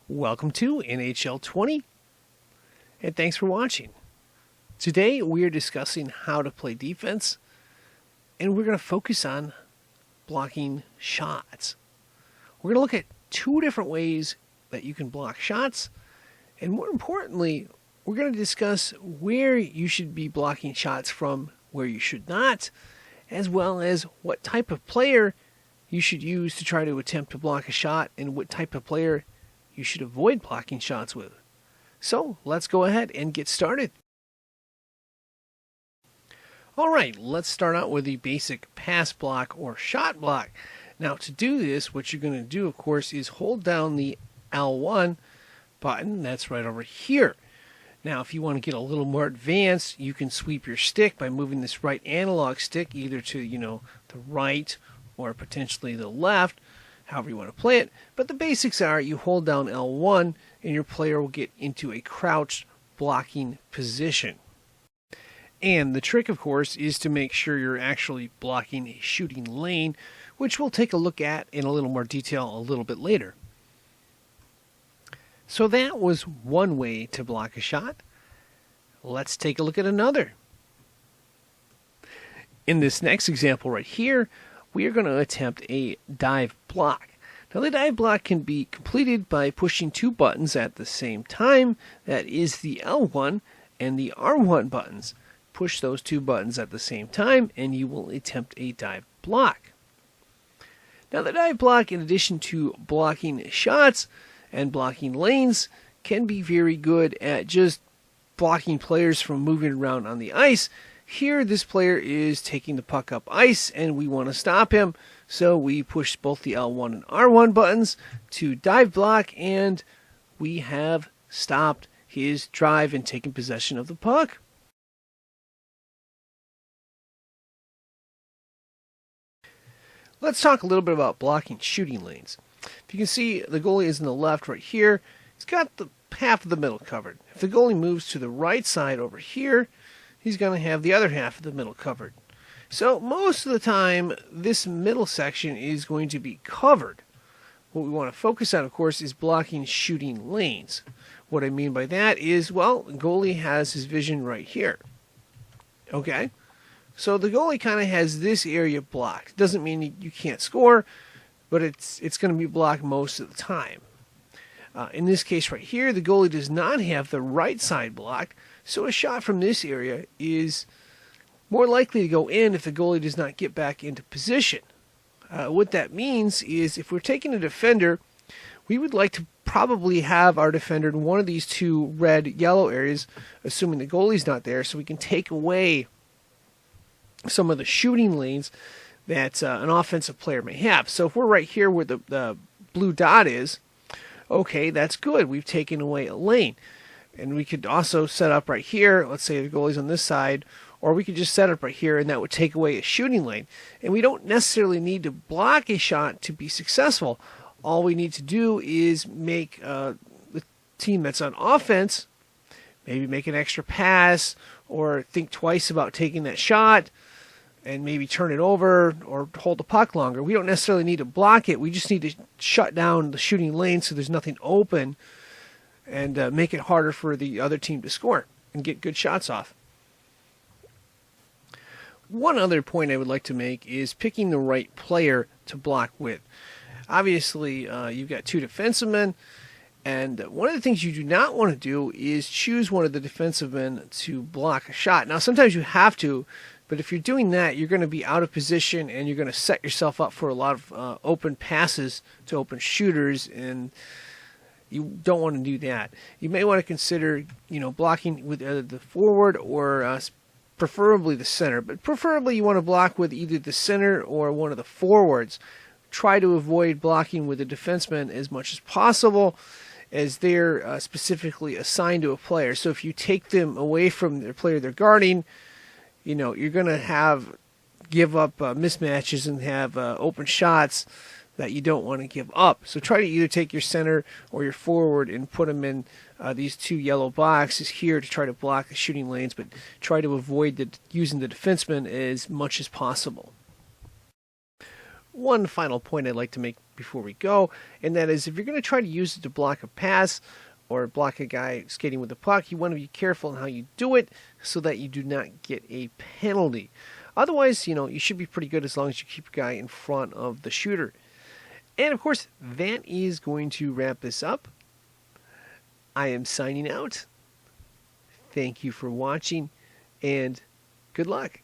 Welcome to NHL 20, and thanks for watching. Today we are discussing how to play defense, and we're going to focus on blocking shots. We're going to look at two different ways that you can block shots, and more importantly, we're going to discuss where you should be blocking shots from, where you should not, as well as what type of player you should use to try to attempt to block a shot, and what type of player you should avoid blocking shots with. So let's go ahead and get started. Alright, let's start out with the basic pass block or shot block. Now to do this, what you're going to do, of course, is hold down the L1 button. That's right over here. Now if you want to get a little more advanced, you can sweep your stick by moving this right analog stick either to, the right or potentially the left, however you want to play it. But the basics are you hold down L1 and your player will get into a crouched blocking position. And the trick, of course, is to make sure you're actually blocking a shooting lane, which we'll take a look at in a little more detail a little bit later. So that was one way to block a shot. Let's take a look at another. In this next example right here, we are going to attempt a dive block. Now the dive block can be completed by pushing two buttons at the same time. That is the L1 and the R1 buttons. Push those two buttons at the same time and you will attempt a dive block. Now the dive block, in addition to blocking shots and blocking lanes, can be very good at just blocking players from moving around on the ice. Here, this player is taking the puck up ice, and we want to stop him, so we push both the L1 and R1 buttons to dive block, and we have stopped his drive and taken possession of the puck. Let's talk a little bit about blocking shooting lanes. If you can see, the goalie is in the left right here. He's got the half of the middle covered. If the goalie moves to the right side over here, he's going to have the other half of the middle covered. So most of the time, this middle section is going to be covered. What we want to focus on, of course, is blocking shooting lanes. What I mean by that is, well, the goalie has his vision right here. Okay? So the goalie kind of has this area blocked. Doesn't mean you can't score, but it's going to be blocked most of the time. In this case right here, the goalie does not have the right side blocked, so a shot from this area is more likely to go in if the goalie does not get back into position. What that means is if we're taking a defender, we would like to probably have our defender in one of these two red-yellow areas, assuming the goalie's not there, so we can take away some of the shooting lanes that an offensive player may have. So if we're right here where the blue dot is, okay, that's good. We've taken away a lane. And we could also set up right here, let's say the goalie's on this side, or we could just set up right here and that would take away a shooting lane. And we don't necessarily need to block a shot to be successful. All we need to do is make the team that's on offense maybe make an extra pass or think twice about taking that shot and maybe turn it over or hold the puck longer. We don't necessarily need to block it. We just need to shut down the shooting lane so there's nothing open and make it harder for the other team to score and get good shots off. One other point I would like to make is picking the right player to block with. Obviously, you've got two defensemen, and one of the things you do not want to do is choose one of the defensive men to block a shot. Now, sometimes you have to, but if you're doing that, you're going to be out of position and you're going to set yourself up for a lot of open passes to open shooters, and you don't want to do that. You may want to consider, blocking with the forward or preferably the center. But preferably you want to block with either the center or one of the forwards. Try to avoid blocking with the defenseman as much as possible, as they're specifically assigned to a player. So if you take them away from their player they're guarding, you're going to give up mismatches and have open shots that you don't want to give up. So try to either take your center or your forward and put them in these two yellow boxes here to try to block the shooting lanes, but try to avoid using the defenseman as much as possible. One final point I'd like to make before we go, and that is if you're going to try to use it to block a pass or block a guy skating with the puck, you want to be careful in how you do it so that you do not get a penalty. Otherwise, you should be pretty good as long as you keep a guy in front of the shooter. And of course, that is going to wrap this up. I am signing out. Thank you for watching, and good luck.